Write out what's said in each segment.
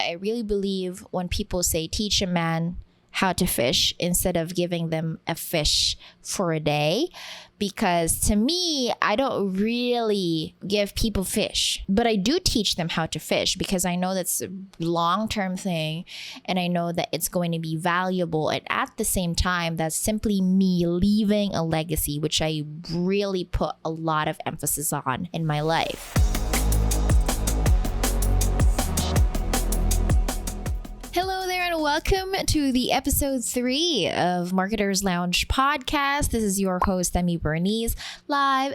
I really believe when people say teach a man how to fish instead of giving them a fish for a day, because to me, I don't really give people fish, but I do teach them how to fish because I know that's a long-term thing and I know that it's going to be valuable. And at the same time, that's simply me leaving a legacy, which I really put a lot of emphasis on in my life. Hello there and welcome to the episode 3 of Marketers Lounge podcast. This is your host, Demi Bernice, live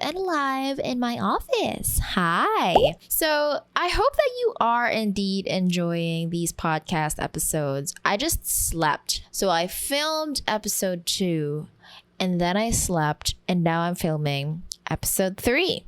in my office. Hi. So I hope that you are indeed enjoying these podcast episodes. I just slept. So I filmed episode 2 and then I slept and now I'm filming episode 3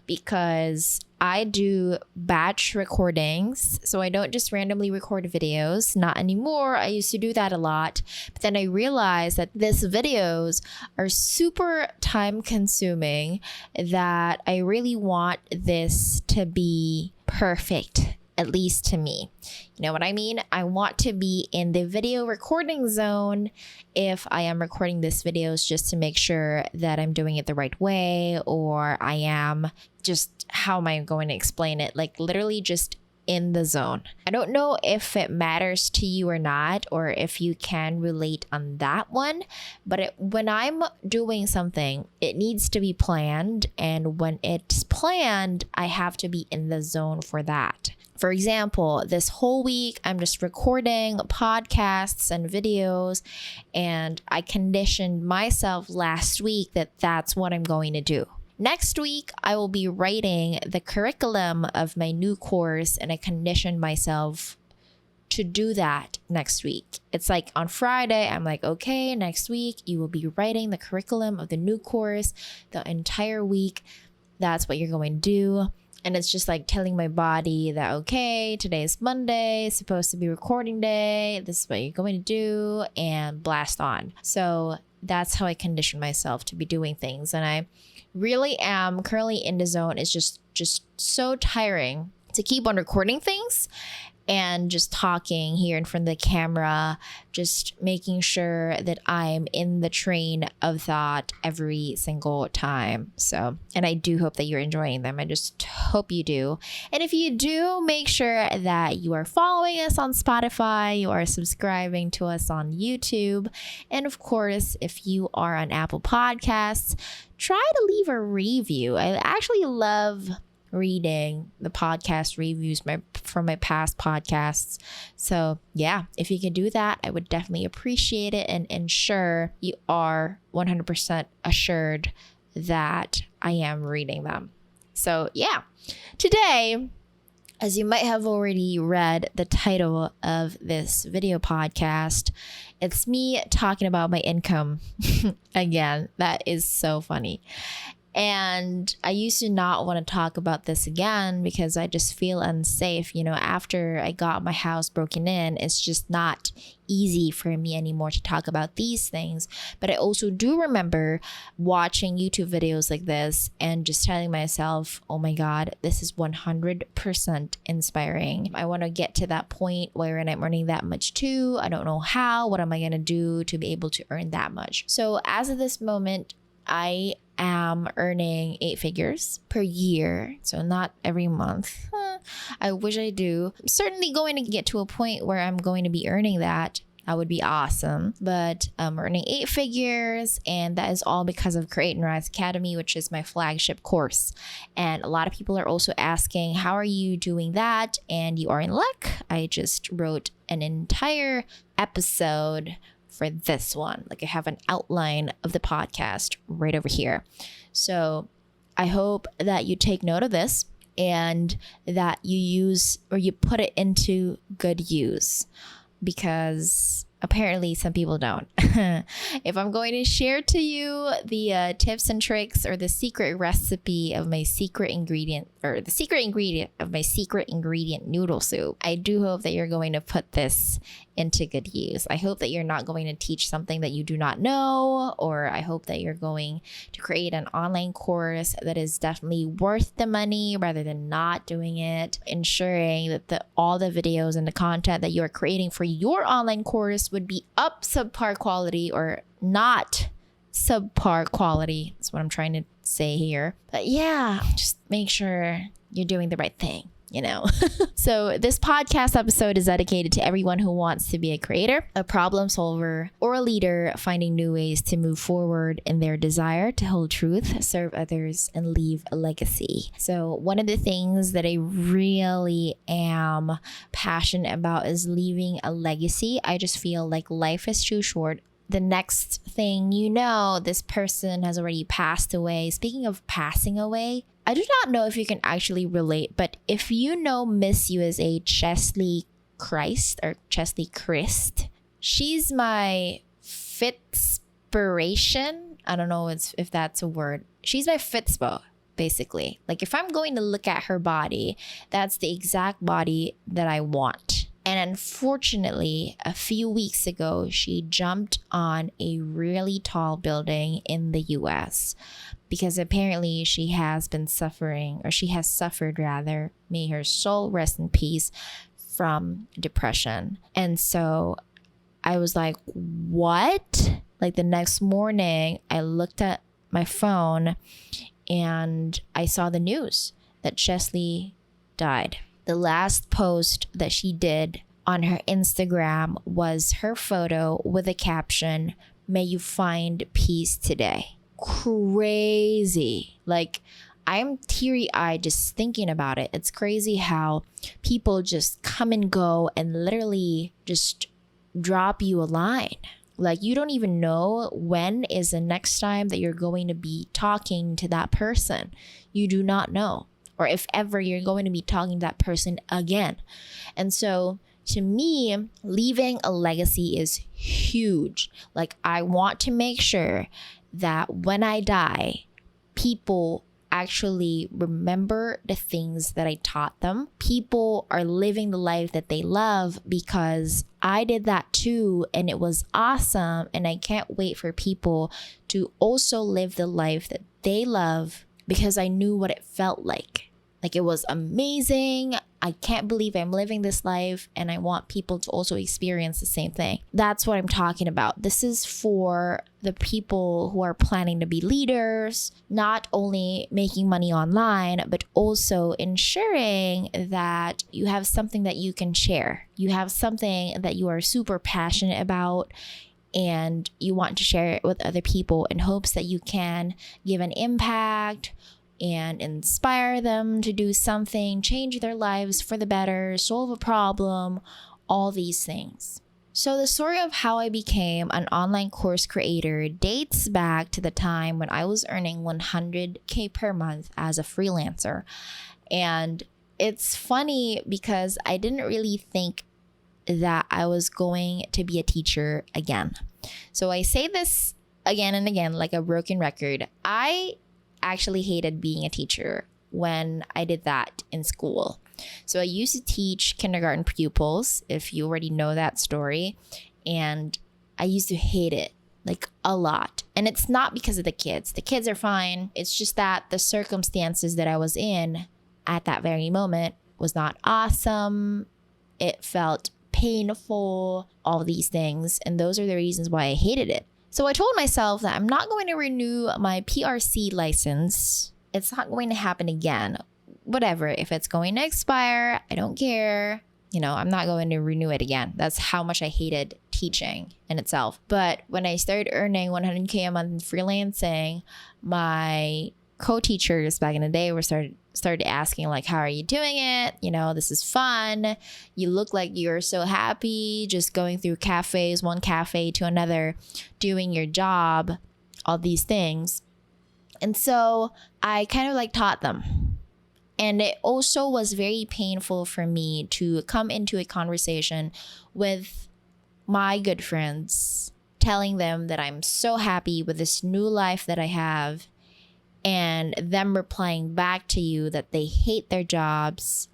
because I do batch recordings, so I don't just randomly record videos. Not anymore. I used to do that a lot. But then I realized that these videos are super time consuming, that I really want this to be perfect, at least to me. You know what I mean? I want to be in the video recording zone if I am recording these videos, just to make sure that I'm doing it the right way, or I am just, how am I going to explain it? Like literally just in the zone. I don't know if it matters to you or not, or if you can relate on that one, but when I'm doing something, it needs to be planned. And when it's planned, I have to be in the zone for that. For example, this whole week, I'm just recording podcasts and videos, and I conditioned myself last week that that's what I'm going to do. Next week, I will be writing the curriculum of my new course, and I conditioned myself to do that next week. It's like on Friday, I'm like, okay, next week, you will be writing the curriculum of the new course the entire week. That's what you're going to do. And it's just like telling my body that, okay, today is Monday, it's supposed to be recording day. This is what you're going to do, and blast on. So that's how I condition myself to be doing things. And I really am currently in the zone. It's just so tiring to keep on recording things and just talking here in front of the camera, just making sure that I'm in the train of thought every single time. So, and I do hope that you're enjoying them. I just hope you do. And if you do, make sure that you are following us on Spotify, you are subscribing to us on YouTube. And of course, if you are on Apple Podcasts, try to leave a review. I actually love reading the podcast reviews from my past podcasts. So yeah, if you can do that, I would definitely appreciate it and ensure you are 100% assured that I am reading them. So yeah, today, as you might have already read the title of this video podcast, it's me talking about my income again. That is so funny. And I used to not want to talk about this again because I just feel unsafe. You know, after I got my house broken in, it's just not easy for me anymore to talk about these things. But I also do remember watching YouTube videos like this and just telling myself, oh my God, this is 100% inspiring. I want to get to that point where I'm earning that much too. I don't know how. What am I going to do to be able to earn that much? So as of this moment, I am earning 8 figures per year. So not every month. I wish I do. I'm certainly going to get to a point where I'm going to be earning that. That would be awesome. But I'm earning 8 figures, and that is all because of Create and Rise Academy, which is my flagship course. And a lot of people are also asking, how are you doing that? And you are in luck. I just wrote an entire episode for this one. Like I have an outline of the podcast right over here. So I hope that you take note of this and that you use or you put it into good use, because apparently some people don't. If I'm going to share to you the tips and tricks or the secret recipe of my secret ingredient, or the secret ingredient of my secret ingredient noodle soup, I do hope that you're going to put this into good use. I hope that you're not going to teach something that you do not know, or I hope that you're going to create an online course that is definitely worth the money rather than not doing it, ensuring that all the videos and the content that you're creating for your online course would be up subpar quality or not subpar quality. That's what I'm trying to say here. But yeah, just make sure you're doing the right thing. So this podcast episode is dedicated to everyone who wants to be a creator, a problem solver, or a leader finding new ways to move forward in their desire to hold truth, serve others, and leave a legacy. So one of the things that I really am passionate about is leaving a legacy. I just feel like life is too short. The next thing you know, this person has already passed away. Speaking of passing away, I do not know if you can actually relate, but if you know Miss USA Chesley Christ, she's my fitspiration. I don't know if that's a word. She's my fitspo, basically. Like if I'm going to look at her body, that's the exact body that I want. And unfortunately, a few weeks ago, she jumped on a really tall building in the US because apparently she has suffered rather, may her soul rest in peace, from depression. And so I was like, what? Like the next morning, I looked at my phone and I saw the news that Chesley died. The last post that she did on her Instagram was her photo with a caption, "May you find peace today." Crazy. Like, I'm teary-eyed just thinking about it. It's crazy how people just come and go and literally just drop you a line. Like, you don't even know when is the next time that you're going to be talking to that person. You do not know. Or if ever you're going to be talking to that person again. And so to me, leaving a legacy is huge. Like, I want to make sure that when I die, people actually remember the things that I taught them. People are living the life that they love because I did that too, and it was awesome. And I can't wait for people to also live the life that they love because I knew what it felt like. Like, it was amazing. I can't believe I'm living this life, and I want people to also experience the same thing. That's what I'm talking about. This is for the people who are planning to be leaders, not only making money online, but also ensuring that you have something that you can share. You have something that you are super passionate about, and you want to share it with other people in hopes that you can give an impact and inspire them to do something, change their lives for the better, solve a problem, all these things. So the story of how I became an online course creator dates back to the time when I was earning $100K per month as a freelancer. And it's funny because I didn't really think that I was going to be a teacher again. So I say this again and again like a broken record. I actually hated being a teacher when I did that in school. So I used to teach kindergarten pupils, if you already know that story, and I used to hate it like a lot. And it's not because of the kids. The kids are fine. It's just that the circumstances that I was in at that very moment was not awesome. It felt painful, all these things. And those are the reasons why I hated it. So I told myself that I'm not going to renew my PRC license. It's not going to happen again. Whatever, if it's going to expire, I don't care. I'm not going to renew it again. That's how much I hated teaching in itself. But when I started earning $100K a month in freelancing, my co-teachers back in the day started asking like, how are you doing it? This is fun. You look like you're so happy just going through cafes, one cafe to another, doing your job, all these things. And so I kind of like taught them. And it also was very painful for me to come into a conversation with my good friends, telling them that I'm so happy with this new life that I have, and them replying back to you that they hate their jobs,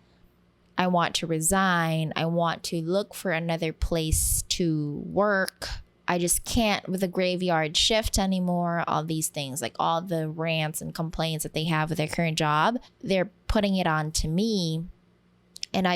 I want to resign, I want to look for another place to work, I just can't with the graveyard shift anymore, all these things, like all the rants and complaints that they have with their current job, they're putting it on to me. And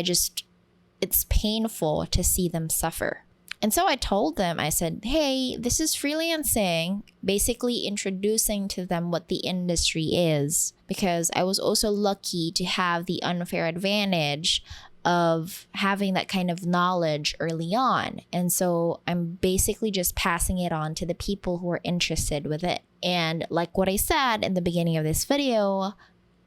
it's painful to see them suffer. And so I told them, I said, hey, this is freelancing, basically introducing to them what the industry is, because I was also lucky to have the unfair advantage of having that kind of knowledge early on. And so I'm basically just passing it on to the people who are interested with it. And like what I said in the beginning of this video,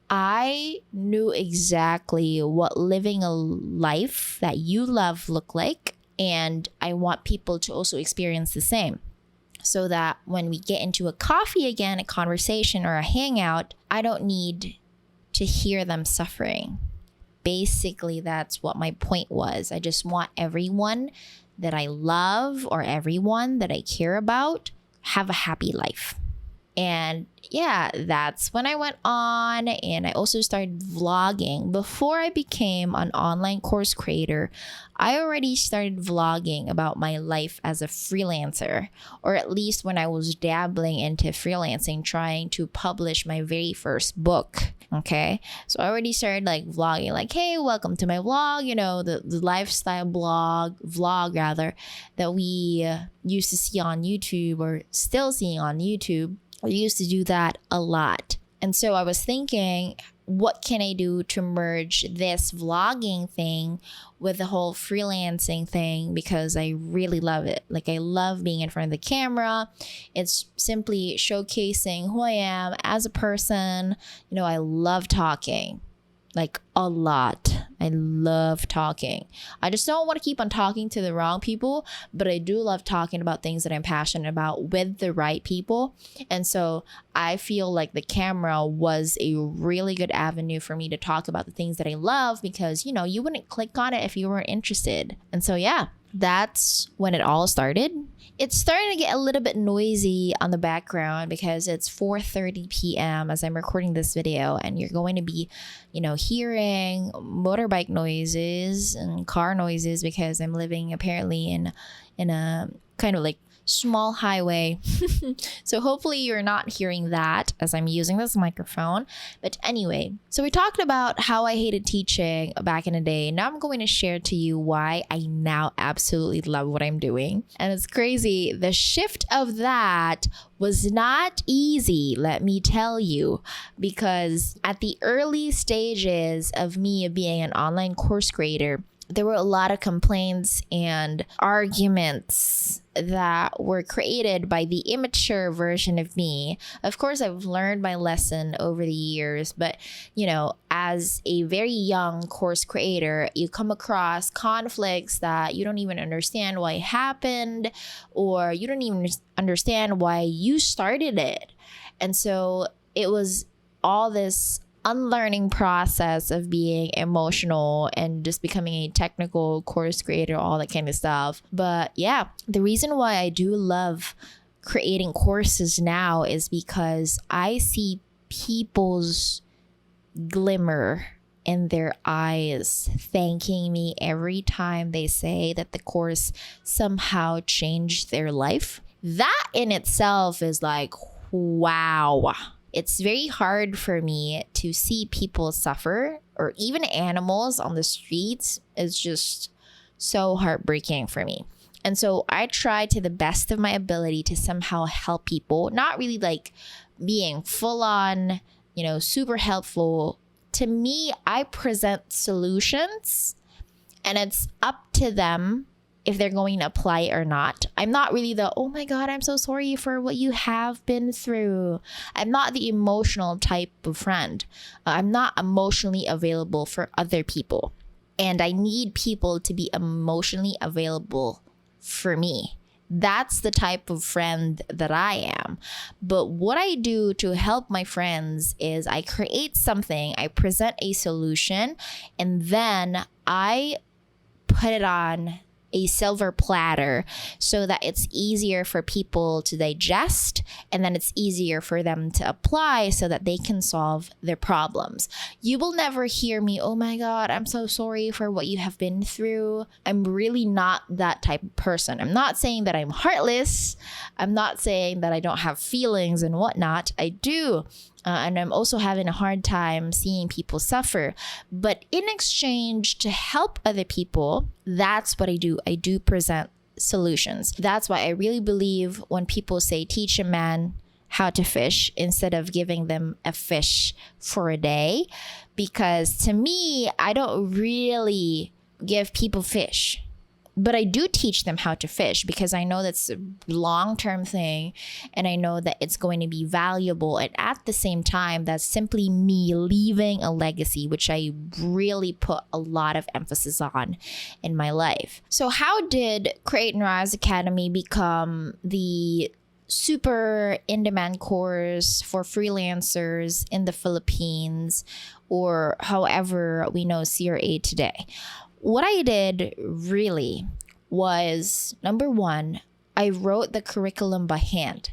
I knew exactly what living a life that you love look like. And I want people to also experience the same, so that when we get into a coffee again, a conversation or a hangout, I don't need to hear them suffering. Basically, that's what my point was. I just want everyone that I love or everyone that I care about have a happy life. And yeah, that's when I went on, and I also started vlogging. Before I became an online course creator, I already started vlogging about my life as a freelancer, or at least when I was dabbling into freelancing, trying to publish my very first book. Okay, so I already started like vlogging, like, hey, welcome to my vlog, the lifestyle vlog rather, that we used to see on YouTube, or still seeing on YouTube. I used to do that a lot. And so I was thinking, what can I do to merge this vlogging thing with the whole freelancing thing? Because I really love it. Like, I love being in front of the camera. It's simply showcasing who I am as a person. I love talking. Like, a lot. I love talking. I just don't want to keep on talking to the wrong people, but I do love talking about things that I'm passionate about with the right people. And so I feel like the camera was a really good avenue for me to talk about the things that I love, because, you wouldn't click on it if you weren't interested. And so, yeah, that's when it all started. It's starting to get a little bit noisy on the background because it's 4:30 p.m. as I'm recording this video, and you're going to be, hearing motorbike noises and car noises because I'm living apparently in a kind of like small highway. So hopefully you're not hearing that as I'm using this microphone. But anyway, so we talked about how I hated teaching back in the day. Now I'm going to share to you why I now absolutely love what I'm doing. And it's crazy. The shift of that was not easy, let me tell you, because at the early stages of me being an online course creator, there were a lot of complaints and arguments that were created by the immature version of me. Of course, I've learned my lesson over the years, but as a very young course creator, you come across conflicts that you don't even understand why it happened, or you don't even understand why you started it. And so it was all this unlearning process of being emotional and just becoming a technical course creator, all that kind of stuff. But yeah, the reason why I do love creating courses now is because I see people's glimmer in their eyes thanking me every time they say that the course somehow changed their life. That in itself is like, wow. It's very hard for me to see people suffer, or even animals on the streets. It's just so heartbreaking for me. And so I try to the best of my ability to somehow help people, not really like being full on, super helpful. To me, I present solutions, and it's up to them if they're going to apply it or not. I'm not really the, oh my God, I'm so sorry for what you have been through. I'm not the emotional type of friend. I'm not emotionally available for other people. And I need people to be emotionally available for me. That's the type of friend that I am. But what I do to help my friends is I create something, I present a solution, and then I put it on a silver platter so that it's easier for people to digest, and then it's easier for them to apply so that they can solve their problems. You will never hear me, oh my God, I'm so sorry for what you have been through. I'm really not that type of person. I'm not saying that I'm heartless. I'm not saying that I don't have feelings and whatnot. I do. And I'm also having a hard time seeing people suffer. But in exchange to help other people, that's what I do. I do present solutions. That's why I really believe when people say teach a man how to fish instead of giving them a fish for a day. Because to me, I don't really give people fish. But I do teach them how to fish because I know that's a long-term thing and I know that it's going to be valuable. And at the same time, that's simply me leaving a legacy, which I really put a lot of emphasis on in my life. So how did Create and Rise Academy become the super in-demand course for freelancers in the Philippines, or however we know CRA today? What I did really was, number one, I wrote the curriculum by hand.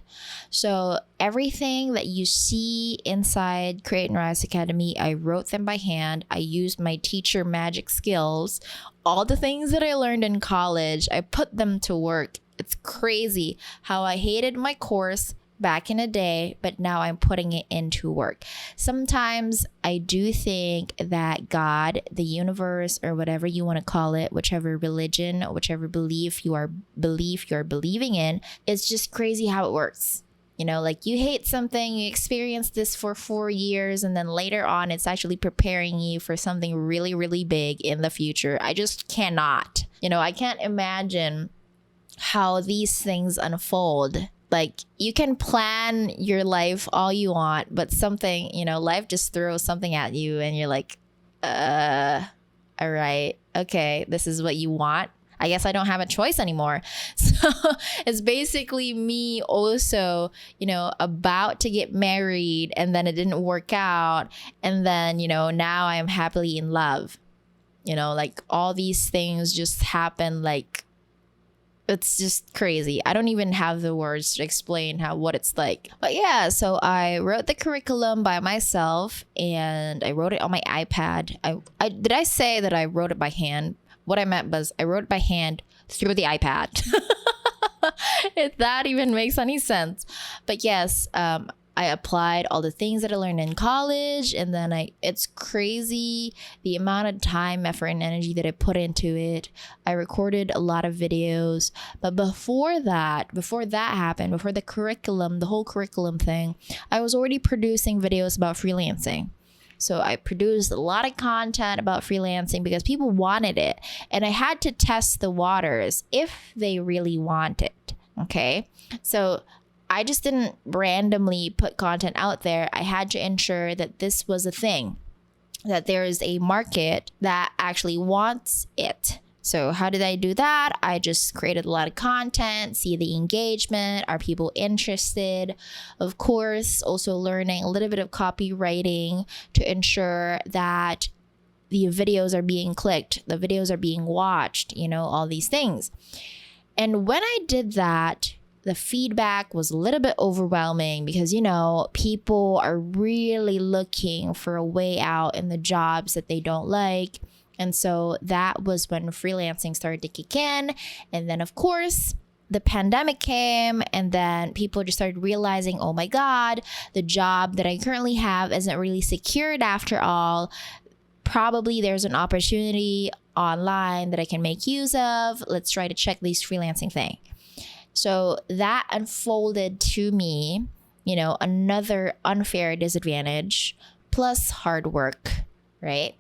So everything that you see inside Create and Rise Academy, I wrote them by hand. I used my teacher magic skills. All the things that I learned in college, I put them to work. It's crazy how I hated my course back in the day, but now I'm putting it into work. Sometimes I do think that God, the universe, or whatever you want to call it, whichever religion, whichever belief you're believing in, it's just crazy how it works. You know, like you hate something, you experience this for 4 years, and then later on, it's actually preparing you for something really, really big in the future. I just cannot. I can't imagine how these things unfold. Like, you can plan your life all you want, but something, life just throws something at you and you're like, all right, okay, this is what you want. I guess I don't have a choice anymore. So it's basically me also, about to get married, and then it didn't work out. And then, now I am happily in love. Like all these things just happen, like, it's just crazy. I don't even have the words to explain what it's like. But yeah, so I wrote the curriculum by myself and I wrote it on my iPad. Did I say that I wrote it by hand? What I meant was I wrote it by hand through the iPad. If that even makes any sense. But yes, I applied all the things that I learned in college, and then it's crazy the amount of time, effort, and energy that I put into it. I recorded a lot of videos, but before that happened, before the whole curriculum thing, I was already producing videos about freelancing. So I produced a lot of content about freelancing because people wanted it, and I had to test the waters if they really want it. Okay, so I just didn't randomly put content out there. I had to ensure that this was a thing, that there is a market that actually wants it. So how did I do that? I just created a lot of content, see the engagement. Are people interested? Of course, also learning a little bit of copywriting to ensure that the videos are being clicked, the videos are being watched, all these things. And when I did that, the feedback was a little bit overwhelming because, people are really looking for a way out in the jobs that they don't like. And so that was when freelancing started to kick in. And then, of course, the pandemic came, and then people just started realizing, oh my God, the job that I currently have isn't really secured after all. Probably there's an opportunity online that I can make use of. Let's try to check this freelancing thing. So that unfolded to me, another unfair disadvantage plus hard work, right?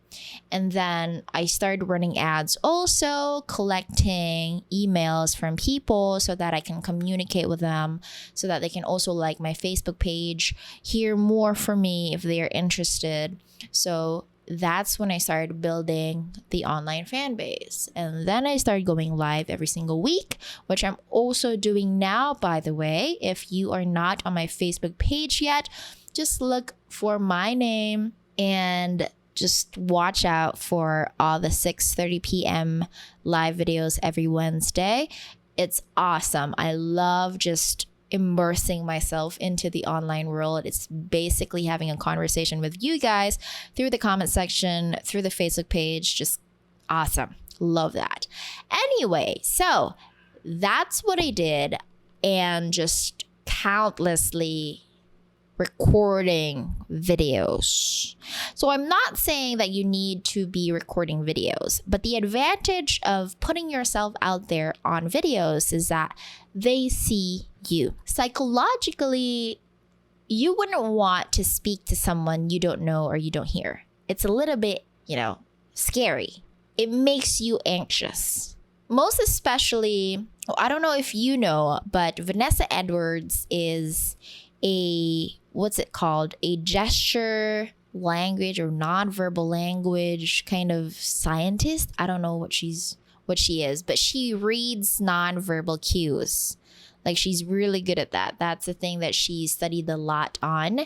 And then I started running ads, also collecting emails from people so that I can communicate with them, so that they can also like my Facebook page, hear more from me if they are interested. So that's when I started building the online fan base. And then I started going live every single week, which I'm also doing now, by the way. If you are not on my Facebook page yet, just look for my name and just watch out for all the 6:30 p.m. live videos every Wednesday. It's awesome. I love just immersing myself into the online world. It's basically having a conversation with you guys through the comment section, through the Facebook page. Just awesome. Love that. Anyway, so that's what I did, and just countlessly recording videos. So I'm not saying that you need to be recording videos, but the advantage of putting yourself out there on videos is that they see you. Psychologically, you wouldn't want to speak to someone you don't know or you don't hear. It's a little bit, scary. It makes you anxious. Most especially, I don't know if you know, but Vanessa Edwards is a gesture language or nonverbal language kind of scientist. I don't know what she is, but she reads nonverbal cues. Like, she's really good at that. That's the thing that she studied a lot on.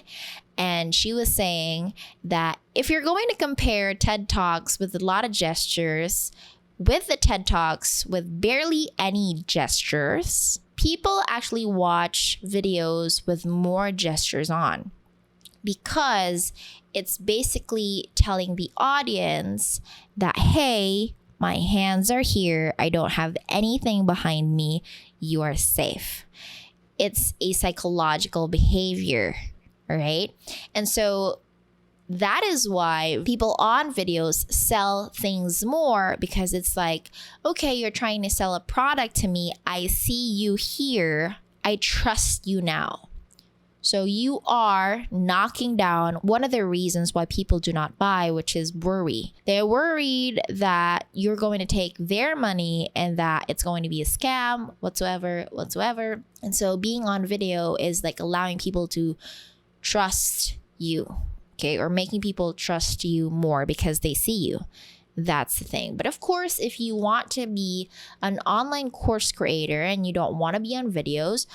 And she was saying that if you're going to compare TED Talks with a lot of gestures with the TED Talks with barely any gestures, people actually watch videos with more gestures on, because it's basically telling the audience that, hey, my hands are here. I don't have anything behind me. You are safe. It's a psychological behavior, right? And so that is why people on videos sell things more, because it's like, okay, you're trying to sell a product to me. I see you here. I trust you now. So you are knocking down one of the reasons why people do not buy, which is worry. They're worried that you're going to take their money and that it's going to be a scam whatsoever. And so being on video is like allowing people to trust you, okay? Or making people trust you more because they see you. That's the thing. But of course, if you want to be an online course creator and you don't want to be on videos,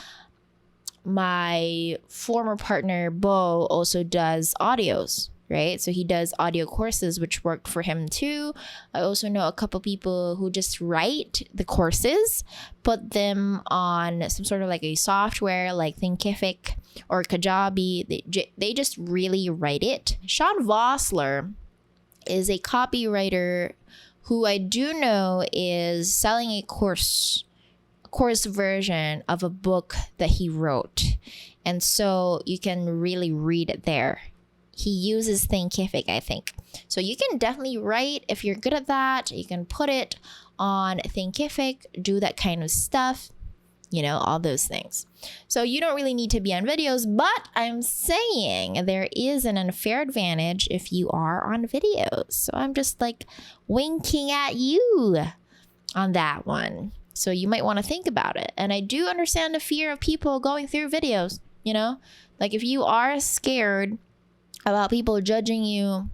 my former partner, Bo, also does audios, right? So he does audio courses, which worked for him too. I also know a couple people who just write the courses, put them on some sort of like a software like Thinkific or Kajabi. They just really write it. Sean Vossler is a copywriter who I do know is selling a course version of a book that he wrote, and so you can really read it there. He uses Thinkific, I think. So you can definitely write if you're good at that. You can put it on Thinkific, do that kind of stuff, all those things. So you don't really need to be on videos, but I'm saying there is an unfair advantage if you are on videos. So I'm just like winking at you on that one. So you might want to think about it. And I do understand the fear of people going through videos, like if you are scared about people judging you,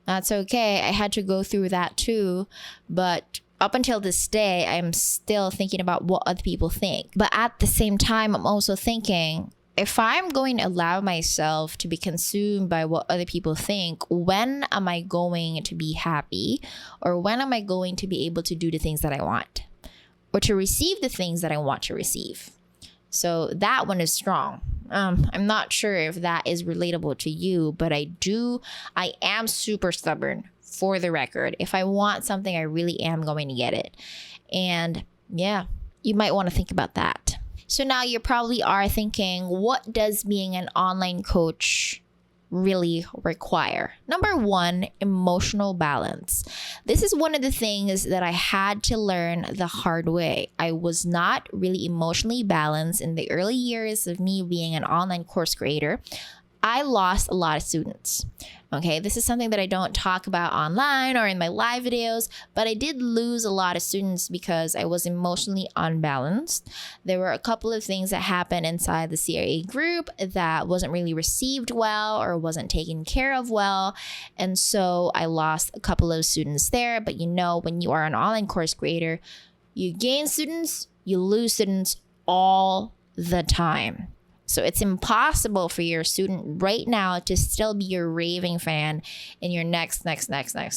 that's okay. I had to go through that too. But up until this day, I'm still thinking about what other people think. But at the same time, I'm also thinking, if I'm going to allow myself to be consumed by what other people think, when am I going to be happy? Or when am I going to be able to do the things that I want? Or to receive the things that I want to receive? So that one is strong. I'm not sure if that is relatable to you, but I am super stubborn, for the record. If I want something, I really am going to get it. And yeah, you might want to think about that. So now you probably are thinking, what does being an online coach really require? Number one, emotional balance. This is one of the things that I had to learn the hard way. I was not really emotionally balanced in the early years of me being an online course creator. I lost a lot of students. Okay, this is something that I don't talk about online or in my live videos, but I did lose a lot of students because I was emotionally unbalanced. There were a couple of things that happened inside the CIA group that wasn't really received well or wasn't taken care of well. And so I lost a couple of students there. But when you are an online course creator, you gain students, you lose students all the time. So it's impossible for your student right now to still be your raving fan in your next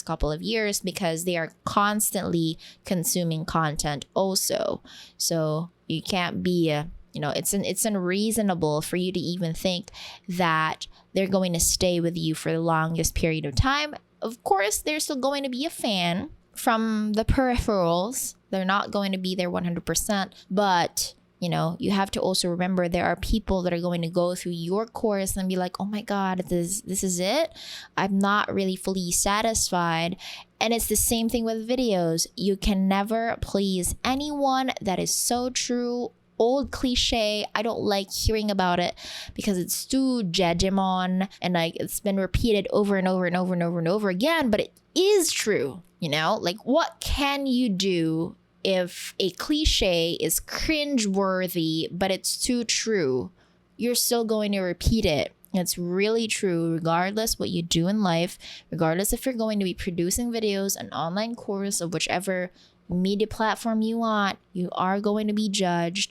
couple of years, because they are constantly consuming content also. So you can't be it's unreasonable for you to even think that they're going to stay with you for the longest period of time. Of course, they're still going to be a fan from the peripherals. They're not going to be there 100%, but you have to also remember there are people that are going to go through your course and be like, oh my God, this is it. I'm not really fully satisfied. And it's the same thing with videos. You can never please anyone. That is so true. Old cliche. I don't like hearing about it because it's too judgment and like it's been repeated over and over and over and over and over again, but it is true. Like, what can you do if a cliche is cringeworthy, but it's too true? You're still going to repeat it. It's really true, regardless what you do in life, regardless if you're going to be producing videos, an online course of whichever media platform you want, you are going to be judged.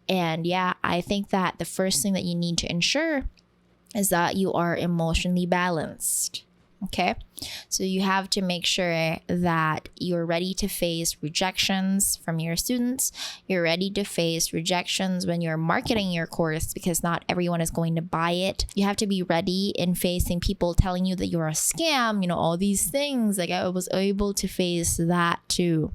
And yeah, I think that the first thing that you need to ensure is that you are emotionally balanced. Okay, so you have to make sure that you're ready to face rejections from your students. You're ready to face rejections when you're marketing your course, because not everyone is going to buy it. You have to be ready in facing people telling you that you're a scam, all these things. Like, I was able to face that too.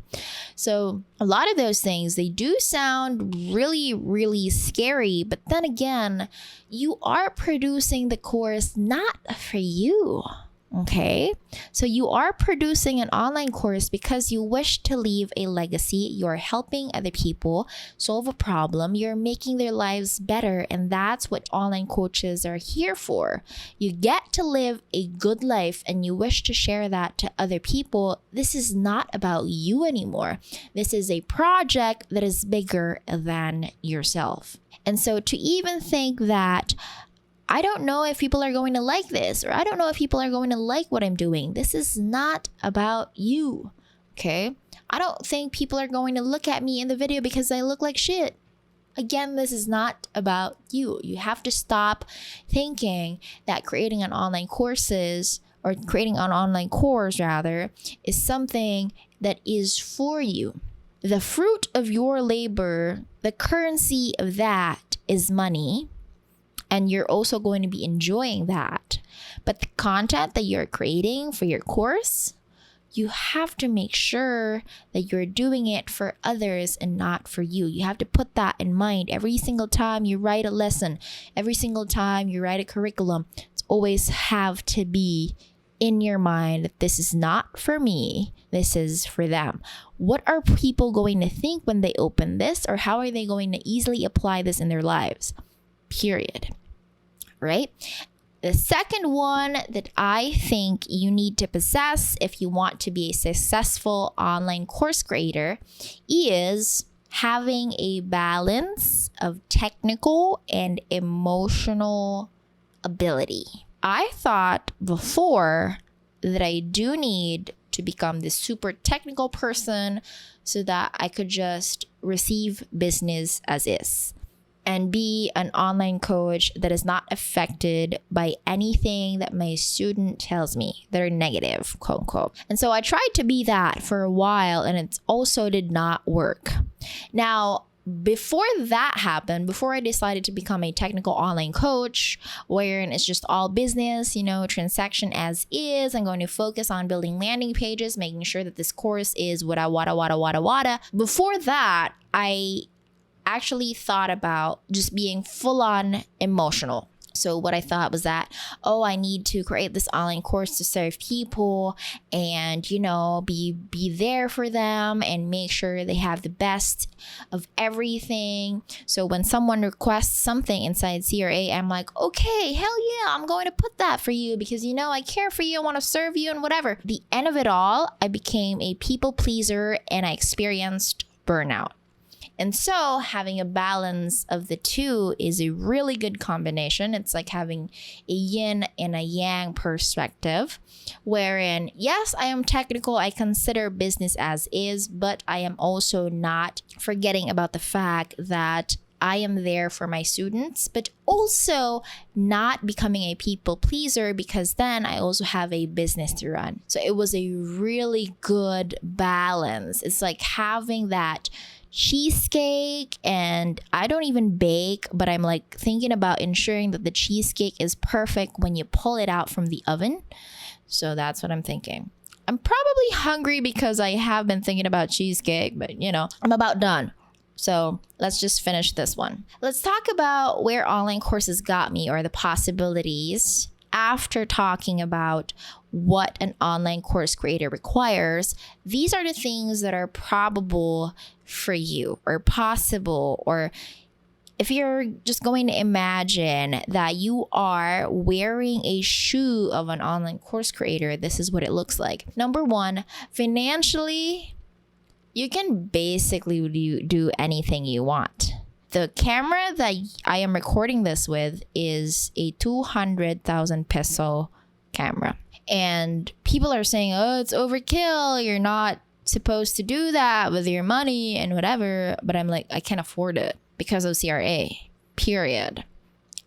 So a lot of those things, they do sound really, really scary. But then again, you are producing the course not for you. Okay, so you are producing an online course because you wish to leave a legacy. You're helping other people solve a problem. You're making their lives better. And that's what online coaches are here for. You get to live a good life and you wish to share that to other people. This is not about you anymore. This is a project that is bigger than yourself. And so to even think that I don't know if people are going to like this, or I don't know if people are going to like what I'm doing. This is not about you, okay? I don't think people are going to look at me in the video because I look like shit. Again, this is not about you. You have to stop thinking that creating an online course is something that is for you. The fruit of your labor, the currency of that is money. And you're also going to be enjoying that. But the content that you're creating for your course, you have to make sure that you're doing it for others and not for you. You have to put that in mind every single time you write a lesson, every single time you write a curriculum. It's always have to be in your mind that this is not for me, this is for them. What are people going to think when they open this, or how are they going to easily apply this in their lives? Period. Right? The second one that I think you need to possess if you want to be a successful online course creator is having a balance of technical and emotional ability. I thought before that I do need to become this super technical person so that I could just receive business as is and be an online coach that is not affected by anything that my student tells me that are negative, quote unquote. And so I tried to be that for a while, and it also did not work. Now, before that happened, before I decided to become a technical online coach, wherein it's just all business, transaction as is, I'm going to focus on building landing pages, making sure that this course is wada. Before that, I actually thought about just being full on emotional. So what I thought was that, I need to create this online course to serve people and, be there for them and make sure they have the best of everything. So when someone requests something inside CRA, I'm like, okay, hell yeah, I'm going to put that for you because, I care for you, I want to serve you and whatever. The end of it all, I became a people pleaser and I experienced burnout. And so having a balance of the two is a really good combination. It's like having a yin and a yang perspective, wherein, yes, I am technical. I consider business as is, but I am also not forgetting about the fact that I am there for my students, but also not becoming a people pleaser, because then I also have a business to run. So it was a really good balance. It's like having that cheesecake, and I don't even bake, but I'm like thinking about ensuring that the cheesecake is perfect when you pull it out from the oven. So that's what I'm thinking. I'm probably hungry because I have been thinking about cheesecake, but I'm about done. So let's just finish this one. Let's talk about where online courses got me, or the possibilities. After talking about what an online course creator requires, these are the things that are probable for you, or possible, or if you're just going to imagine that you are wearing a shoe of an online course creator, this is what it looks like. Number one, financially, you can basically do anything you want. The camera that I am recording this with is a 200,000 peso camera. And people are saying, oh, it's overkill. You're not supposed to do that with your money and whatever. But I'm like, I can't afford it because of CRA, period.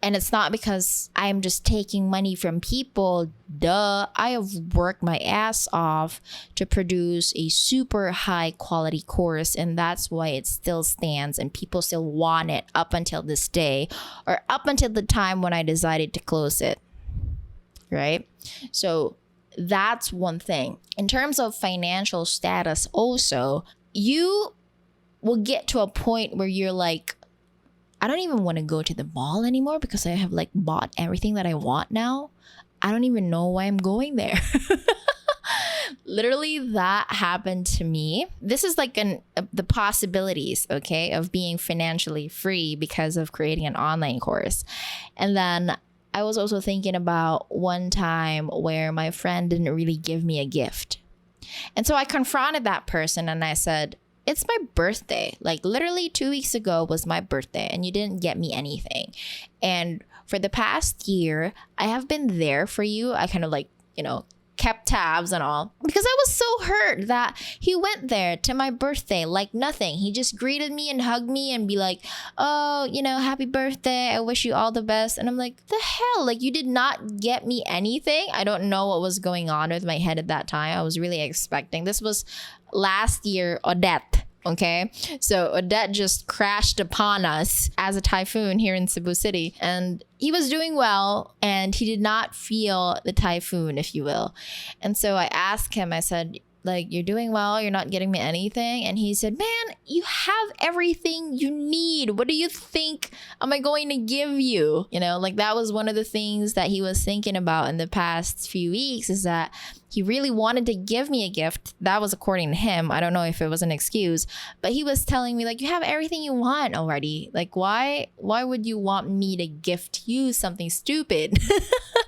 And it's not because I'm just taking money from people. Duh. I have worked my ass off to produce a super high quality course. And that's why it still stands and people still want it up until this day, or up until the time when I decided to close it. Right? So that's one thing. In terms of financial status also, you will get to a point where you're like, I don't even want to go to the mall anymore because I have like bought everything that I want now. I don't even know why I'm going there. Literally, that happened to me. This is like the possibilities, okay, of being financially free because of creating an online course. And then I was also thinking about one time where my friend didn't really give me a gift. And so I confronted that person and I said, it's my birthday. Like literally 2 weeks ago was my birthday and you didn't get me anything. And for the past year, I have been there for you. I kind of like, kept tabs and all, because I was so hurt that he went there to my birthday like nothing. He just greeted me and hugged me and be like, oh, happy birthday. I wish you all the best. And I'm like, the hell? Like, you did not get me anything. I don't know what was going on with my head at that time. I was really expecting. This was last year, Odette. Okay, so Odette just crashed upon us as a typhoon here in Cebu City, and he was doing well and he did not feel the typhoon, if you will. And so I asked him, I said, like, you're doing well, you're not getting me anything. And he said, man, you have everything you need. What do you think am I going to give you? Like that was one of the things that he was thinking about in the past few weeks, is that he really wanted to give me a gift. That was according to him. I don't know if it was an excuse, but he was telling me like, you have everything you want already. Like, why would you want me to gift you something stupid?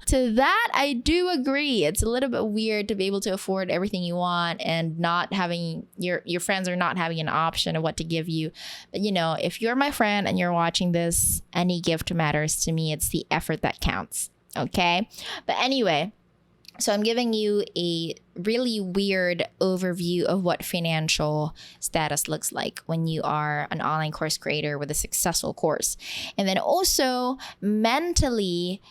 To that, I do agree. It's a little bit weird to be able to afford everything you want and not having your friends are not having an option of what to give you. But if you're my friend and you're watching this, any gift matters to me. It's the effort that counts. Okay. But anyway, so I'm giving you a really weird overview of what financial status looks like when you are an online course creator with a successful course. And then also mentally,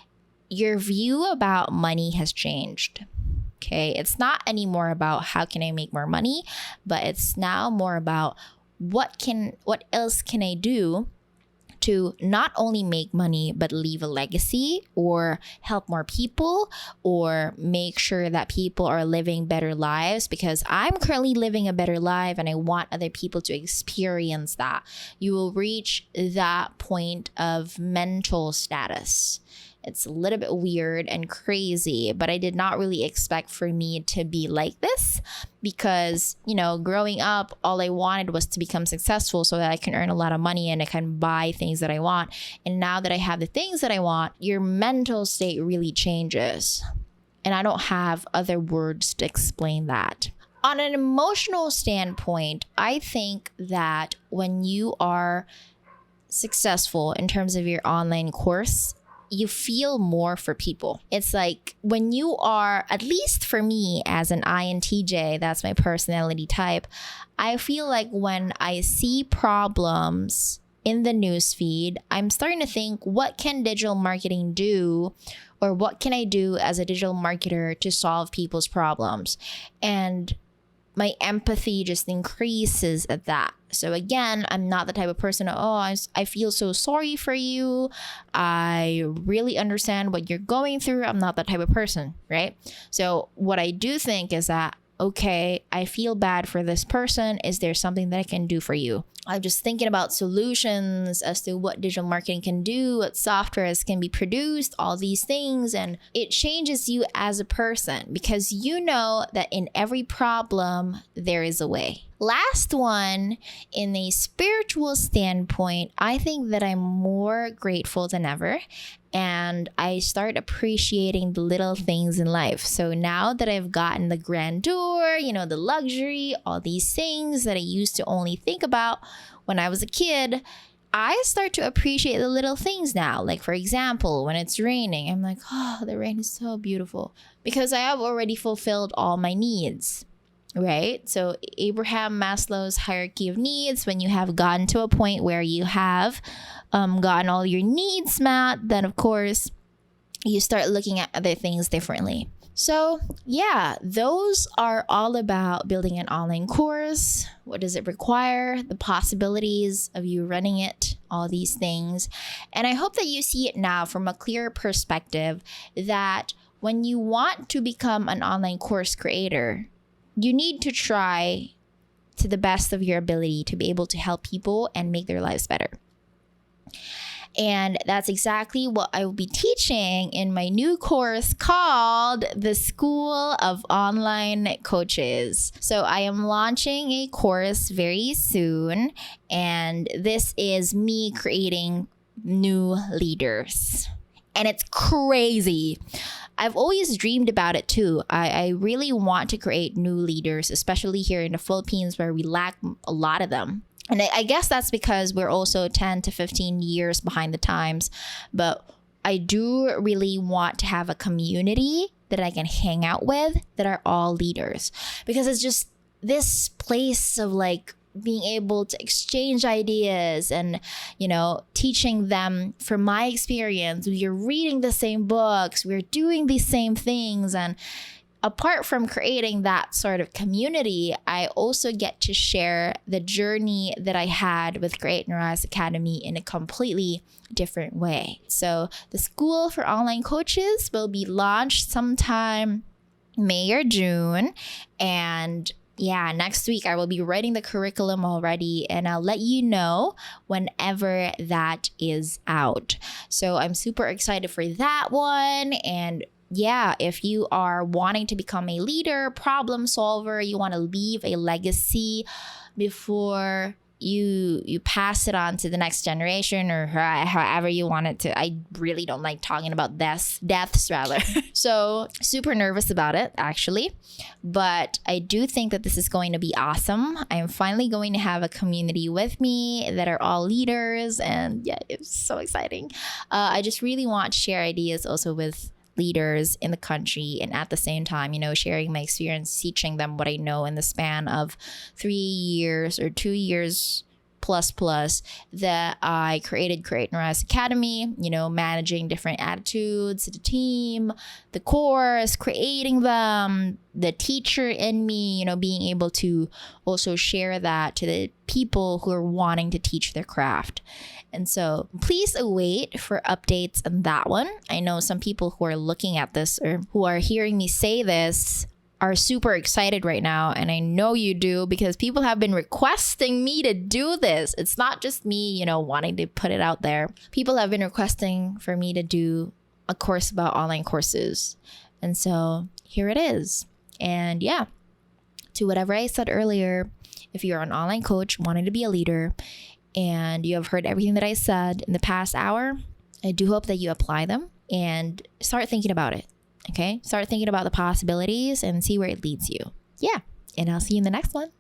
your view about money has changed. Okay. It's not anymore about how can I make more money, but it's now more about what else can I do to not only make money, but leave a legacy or help more people or make sure that people are living better lives, because I'm currently living a better life and I want other people to experience that. You will reach that point of mental status. It's a little bit weird and crazy, but I did not really expect for me to be like this because, growing up, all I wanted was to become successful so that I can earn a lot of money and I can buy things that I want. And now that I have the things that I want, your mental state really changes. And I don't have other words to explain that. On an emotional standpoint, I think that when you are successful in terms of your online course, you feel more for people. It's like when you are, at least for me as an INTJ, that's my personality type, I feel like when I see problems in the newsfeed, I'm starting to think, what can digital marketing do, or what can I do as a digital marketer to solve people's problems? And my empathy just increases at that. So again, I'm not the type of person, I feel so sorry for you. I really understand what you're going through. I'm not that type of person, right? So what I do think is that, okay, I feel bad for this person. Is there something that I can do for you? I'm just thinking about solutions as to what digital marketing can do, what softwares can be produced, all these things. And it changes you as a person because you know that in every problem, there is a way. Last one, in a spiritual standpoint, I think that I'm more grateful than ever. And I start appreciating the little things in life. So now that I've gotten the grandeur, the luxury, all these things that I used to only think about when I was a kid, I start to appreciate the little things now. Like, for example, when it's raining, I'm like, oh, the rain is so beautiful because I have already fulfilled all my needs. Right? So Abraham Maslow's hierarchy of needs, when you have gotten to a point where you have gotten all your needs met, then of course you start looking at other things differently. So yeah, those are all about building an online course. What does it require? The possibilities of you running it, all these things. And I hope that you see it now from a clear perspective that when you want to become an online course creator, you need to try to the best of your ability to be able to help people and make their lives better. And that's exactly what I will be teaching in my new course called The School of Online Coaches. So I am launching a course very soon, and this is me creating new leaders. And it's crazy. I've always dreamed about it too. I really want to create new leaders, especially here in the Philippines where we lack a lot of them. And I guess that's because we're also 10 to 15 years behind the times. But I do really want to have a community that I can hang out with that are all leaders. Because it's just this place of like being able to exchange ideas and, teaching them from my experience. We're reading the same books, we're doing the same things. And apart from creating that sort of community, I also get to share the journey that I had with Create and Rise Academy in a completely different way. So the School for Online Coaches will be launched sometime May or June. And yeah, next week I will be writing the curriculum already, and I'll let you know whenever that is out. So I'm super excited for that one. And yeah, if you are wanting to become a leader, problem solver, you want to leave a legacy before you pass it on to the next generation, or however you want it to. I really don't like talking about deaths rather. So super nervous about it actually, but I do think that this is going to be awesome. I am finally going to have a community with me that are all leaders, and yeah, it's so exciting. I just really want to share ideas also with leaders in the country, and at the same time, sharing my experience, teaching them what I know in the span of 3 years or 2 years plus that I created Create and Rise Academy, managing different attitudes, the team, the course, creating them, the teacher in me, being able to also share that to the people who are wanting to teach their craft. And so please await for updates on that one. I know some people who are looking at this or who are hearing me say this are super excited right now. And I know you do, because people have been requesting me to do this. It's not just me, wanting to put it out there. People have been requesting for me to do a course about online courses. And so here it is. And yeah, to whatever I said earlier, if you're an online coach wanting to be a leader and you have heard everything that I said in the past hour, I do hope that you apply them and start thinking about it. Okay? Start thinking about the possibilities and see where it leads you. Yeah. And I'll see you in the next one.